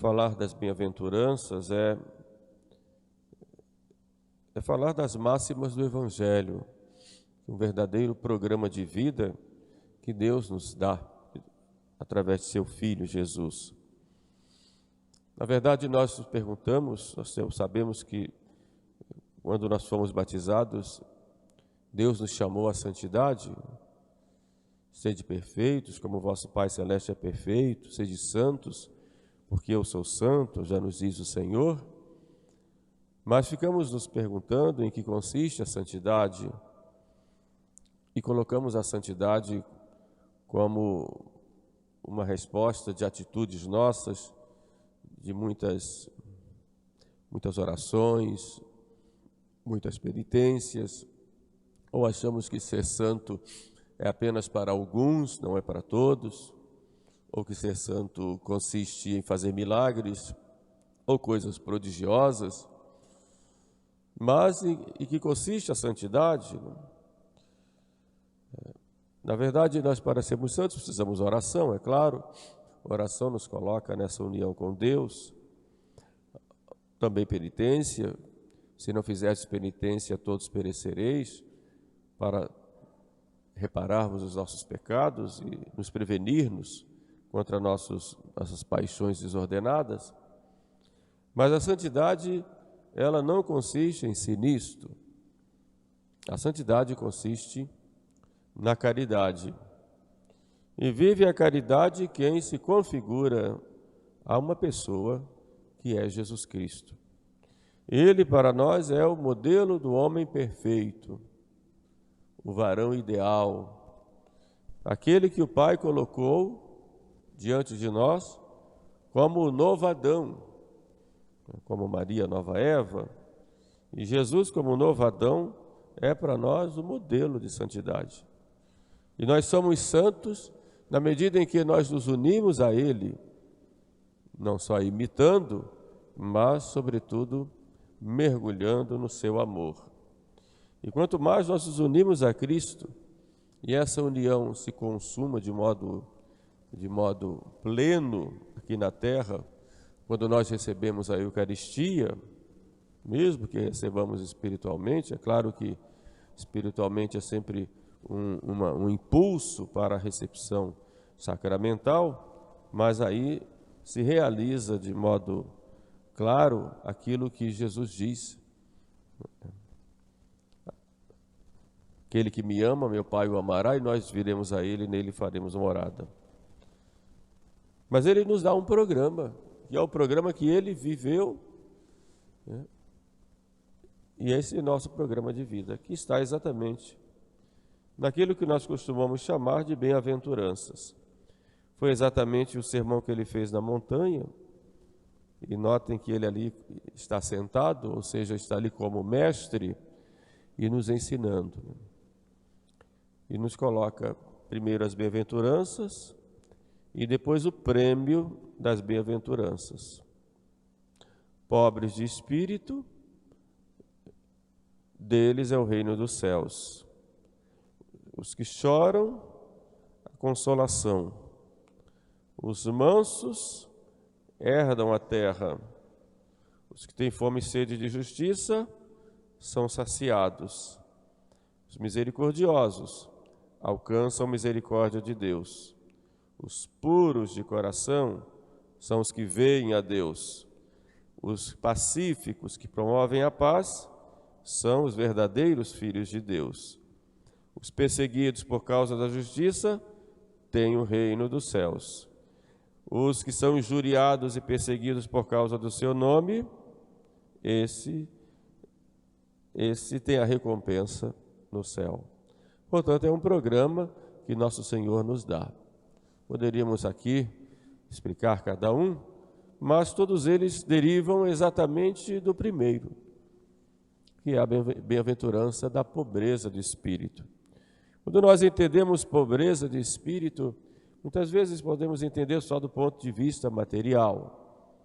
falar das bem-aventuranças é falar das máximas do Evangelho, um verdadeiro programa de vida que Deus nos dá através de seu Filho Jesus. Na verdade, nós nos perguntamos, nós sabemos que quando nós fomos batizados, Deus nos chamou à santidade. Sede perfeitos, como vosso Pai Celeste é perfeito, sede santos, porque eu sou santo, já nos diz o Senhor. Mas ficamos nos perguntando em que consiste a santidade e colocamos a santidade como uma resposta de atitudes nossas, de muitas orações, muitas penitências, ou achamos que ser santo é apenas para alguns, não é para todos, ou que ser santo consiste em fazer milagres ou coisas prodigiosas. Mas em que consiste a santidade? Na verdade, nós para sermos santos precisamos de oração, é claro. A oração nos coloca nessa união com Deus. Também penitência. Se não fizerdes penitência, todos perecereis, para repararmos os nossos pecados e nos prevenirmos contra nossas paixões desordenadas. Mas a santidade, ela não consiste em si nisto. A santidade consiste na caridade. E vive a caridade quem se configura a uma pessoa que é Jesus Cristo. Ele, para nós, é o modelo do homem perfeito, o varão ideal, aquele que o Pai colocou diante de nós como o novo Adão, como Maria, a nova Eva, e Jesus, como o novo Adão, é para nós o modelo de santidade. E nós somos santos na medida em que nós nos unimos a Ele, não só imitando, mas, sobretudo, mergulhando no seu amor. E quanto mais nós nos unimos a Cristo, e essa união se consuma de modo pleno aqui na terra, quando nós recebemos a Eucaristia, mesmo que recebamos espiritualmente, é claro que espiritualmente é sempre um impulso para a recepção sacramental, mas aí se realiza de modo claro aquilo que Jesus diz. Aquele que me ama, meu Pai o amará, e nós viremos a Ele e nele faremos morada. Mas Ele nos dá um programa, que é o programa que Ele viveu, né? E esse é o nosso programa de vida, que está exatamente naquilo que nós costumamos chamar de bem-aventuranças. Foi exatamente o sermão que Ele fez na montanha, e notem que Ele ali está sentado, ou seja, está ali como mestre e nos ensinando. E nos coloca primeiro as bem-aventuranças e depois o prêmio das bem-aventuranças. Pobres de espírito, deles é o reino dos céus. Os que choram, a consolação. Os mansos herdam a terra. Os que têm fome e sede de justiça são saciados. Os misericordiosos alcançam misericórdia de Deus. Os puros de coração são os que veem a Deus. Os pacíficos que promovem a paz são os verdadeiros filhos de Deus. Os perseguidos por causa da justiça têm o reino dos céus. Os que são injuriados e perseguidos por causa do seu nome, esse tem a recompensa no céu. Portanto, é um programa que nosso Senhor nos dá. Poderíamos aqui explicar cada um, mas todos eles derivam exatamente do primeiro, que é a bem-aventurança da pobreza de espírito. Quando nós entendemos pobreza de espírito, muitas vezes podemos entender só do ponto de vista material.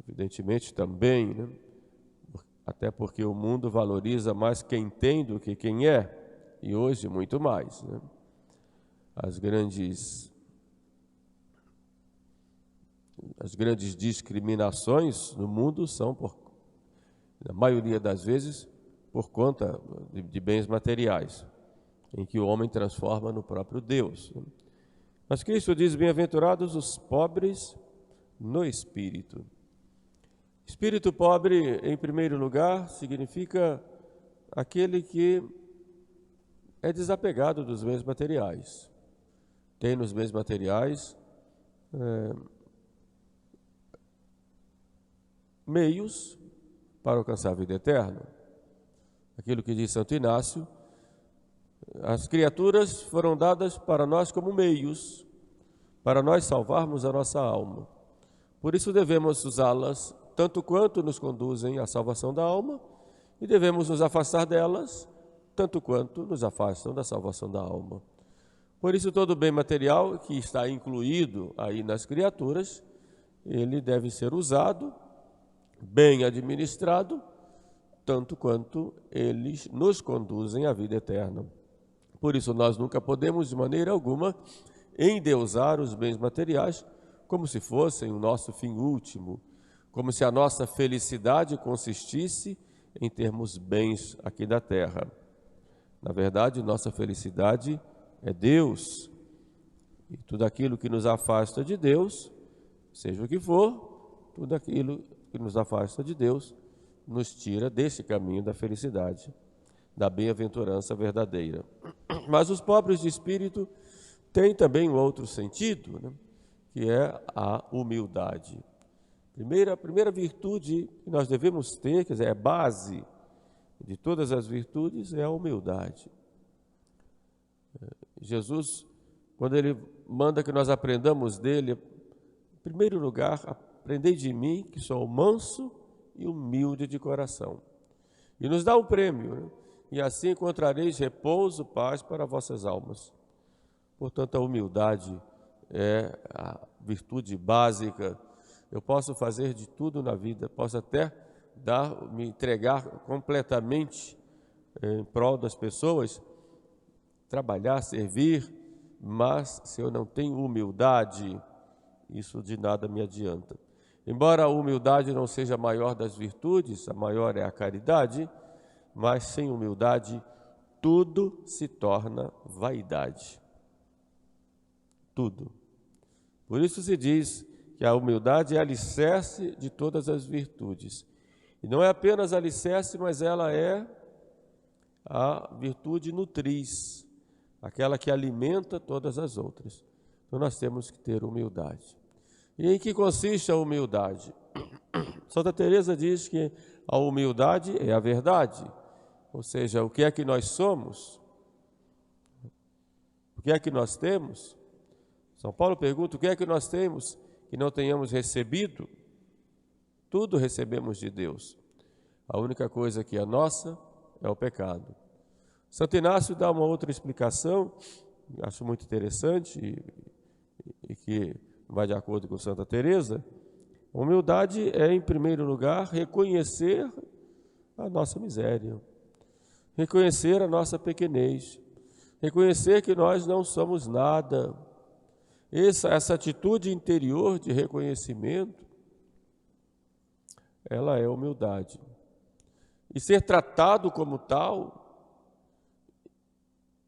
Evidentemente também, né? Até porque o mundo valoriza mais quem tem do que quem é, e hoje muito mais, né? as grandes discriminações no mundo são, na maioria das vezes, por conta de bens materiais, em que o homem transforma no próprio Deus. Mas Cristo diz: bem-aventurados os pobres no espírito. Espírito pobre, em primeiro lugar, significa aquele que é desapegado dos bens materiais. Tem nos bens materiais meios para alcançar a vida eterna. Aquilo que diz Santo Inácio: as criaturas foram dadas para nós como meios, para nós salvarmos a nossa alma. Por isso devemos usá-las tanto quanto nos conduzem à salvação da alma, e devemos nos afastar delas tanto quanto nos afastam da salvação da alma. Por isso, todo bem material que está incluído aí nas criaturas, ele deve ser usado, bem administrado, tanto quanto eles nos conduzem à vida eterna. Por isso, nós nunca podemos, de maneira alguma, endeusar os bens materiais como se fossem o nosso fim último, como se a nossa felicidade consistisse em termos bens aqui da terra. Na verdade, nossa felicidade é Deus, e tudo aquilo que nos afasta de Deus, seja o que for, tudo aquilo que nos afasta de Deus, nos tira desse caminho da felicidade, da bem-aventurança verdadeira. Mas os pobres de espírito têm também um outro sentido, né? Que é a humildade. A primeira virtude que nós devemos ter, quer dizer, é base de todas as virtudes, é a humildade. Jesus, quando ele manda que nós aprendamos dele, em primeiro lugar, aprendei de mim, que sou manso e humilde de coração. E nos dá um prêmio, né? E assim encontrareis repouso, paz para vossas almas. Portanto, a humildade é a virtude básica. Eu posso fazer de tudo na vida, posso até me entregar completamente em prol das pessoas, trabalhar, servir, mas se eu não tenho humildade, isso de nada me adianta. Embora a humildade não seja a maior das virtudes, a maior é a caridade, mas sem humildade tudo se torna vaidade. Tudo. Por isso se diz que a humildade é alicerce de todas as virtudes. E não é apenas alicerce, mas ela é a virtude nutriz, aquela que alimenta todas as outras. Então nós temos que ter humildade. E em que consiste a humildade? Santa Teresa diz que a humildade é a verdade. Ou seja, o que é que nós somos? O que é que nós temos? São Paulo pergunta: o que é que nós temos que não tenhamos recebido? Tudo recebemos de Deus. A única coisa que é nossa é o pecado. Santo Inácio dá uma outra explicação, acho muito interessante e que vai de acordo com Santa Teresa. Humildade é, em primeiro lugar, reconhecer a nossa miséria, reconhecer a nossa pequenez, reconhecer que nós não somos nada. Essa atitude interior de reconhecimento, ela é humildade. E ser tratado como tal,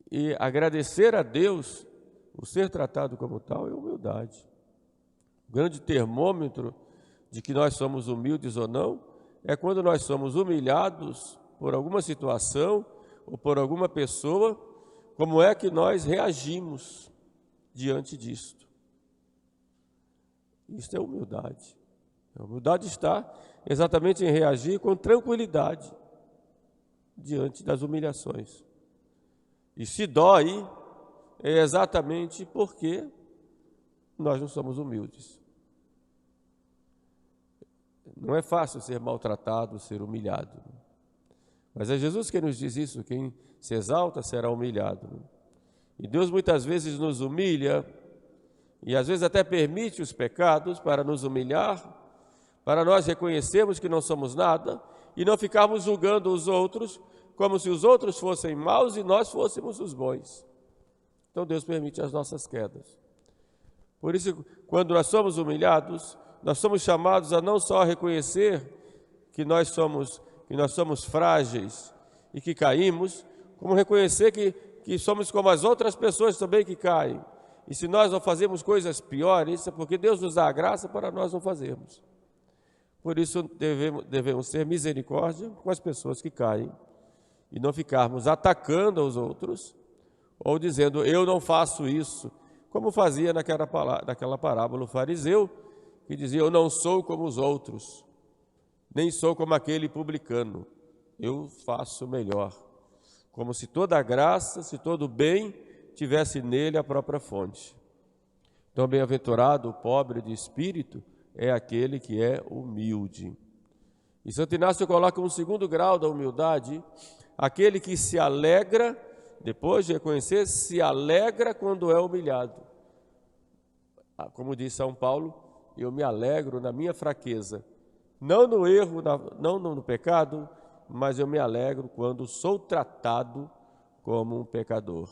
e agradecer a Deus o ser tratado como tal, é humildade. O grande termômetro de que nós somos humildes ou não é quando nós somos humilhados por alguma situação ou por alguma pessoa, como é que nós reagimos diante disto. Isto é humildade. A humildade está exatamente em reagir com tranquilidade diante das humilhações. E se dói, é exatamente porque nós não somos humildes. Não é fácil ser maltratado, ser humilhado. Mas é Jesus que nos diz isso: quem se exalta será humilhado. E Deus muitas vezes nos humilha, e às vezes até permite os pecados para nos humilhar, para nós reconhecermos que não somos nada e não ficarmos julgando os outros como se os outros fossem maus e nós fôssemos os bons. Então Deus permite as nossas quedas. Por isso, quando nós somos humilhados, nós somos chamados a não só reconhecer que nós somos frágeis e que caímos, como reconhecer que somos como as outras pessoas também que caem. E se nós não fazemos coisas piores, isso é porque Deus nos dá a graça para nós não fazermos. Por isso devemos ter misericórdia com as pessoas que caem e não ficarmos atacando os outros ou dizendo, eu não faço isso, como fazia naquela parábola o fariseu, que dizia, eu não sou como os outros, nem sou como aquele publicano, eu faço melhor. Como se toda a graça, se todo o bem tivesse nele a própria fonte. Então, bem-aventurado o pobre de espírito é aquele que é humilde. E Santo Inácio coloca um segundo grau da humildade, aquele que se alegra, depois de reconhecer, se alegra quando é humilhado. Como diz São Paulo, eu me alegro na minha fraqueza, não no erro, não no pecado, mas eu me alegro quando sou tratado como um pecador.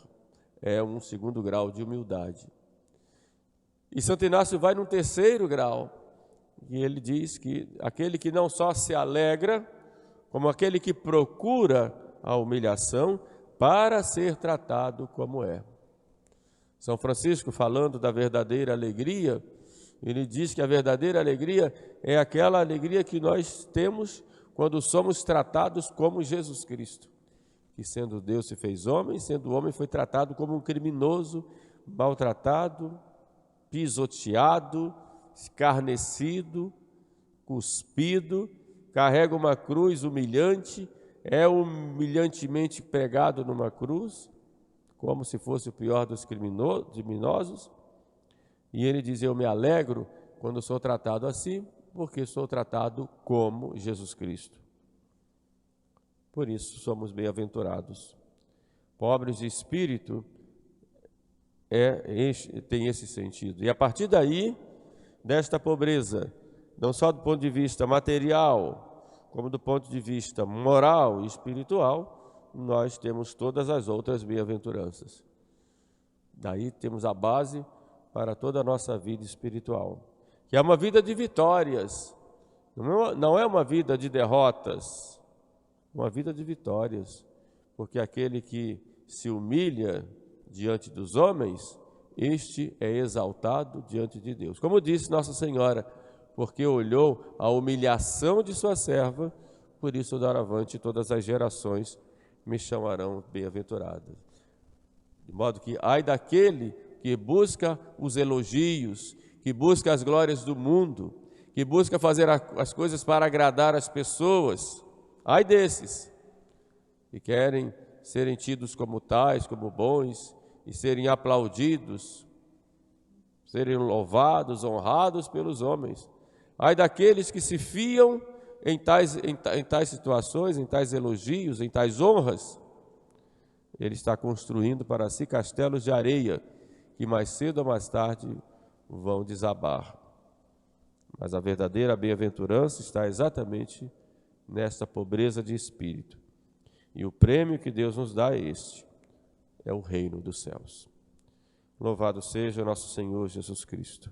É um segundo grau de humildade. E Santo Inácio vai num terceiro grau, e ele diz que aquele que não só se alegra, como aquele que procura a humilhação para ser tratado como é. São Francisco, falando da verdadeira alegria, ele diz que a verdadeira alegria é aquela alegria que nós temos quando somos tratados como Jesus Cristo, que sendo Deus se fez homem, sendo homem foi tratado como um criminoso, maltratado, pisoteado, escarnecido, cuspido, carrega uma cruz humilhante, é humilhantemente pregado numa cruz, como se fosse o pior dos criminosos, e ele diz, eu me alegro quando sou tratado assim, porque sou tratado como Jesus Cristo. Por isso somos bem-aventurados. Pobres de espírito tem esse sentido. E a partir daí, desta pobreza, não só do ponto de vista material, como do ponto de vista moral e espiritual, nós temos todas as outras bem-aventuranças. Daí temos a base para toda a nossa vida espiritual, que é uma vida de vitórias, não é uma vida de derrotas, uma vida de vitórias, porque aquele que se humilha diante dos homens, este é exaltado diante de Deus. Como disse Nossa Senhora, porque olhou a humilhação de sua serva, por isso doravante todas as gerações me chamarão bem-aventurada. De modo que, ai daquele que busca os elogios, que busca as glórias do mundo, que busca fazer as coisas para agradar as pessoas, ai desses, que querem serem tidos como tais, como bons, e serem aplaudidos, serem louvados, honrados pelos homens. Ai daqueles que se fiam em tais situações, em tais elogios, em tais honras. Ele está construindo para si castelos de areia, que mais cedo ou mais tarde vão desabar. Mas a verdadeira bem-aventurança está exatamente nesta pobreza de espírito. E o prêmio que Deus nos dá é este, é o reino dos céus. Louvado seja nosso Senhor Jesus Cristo.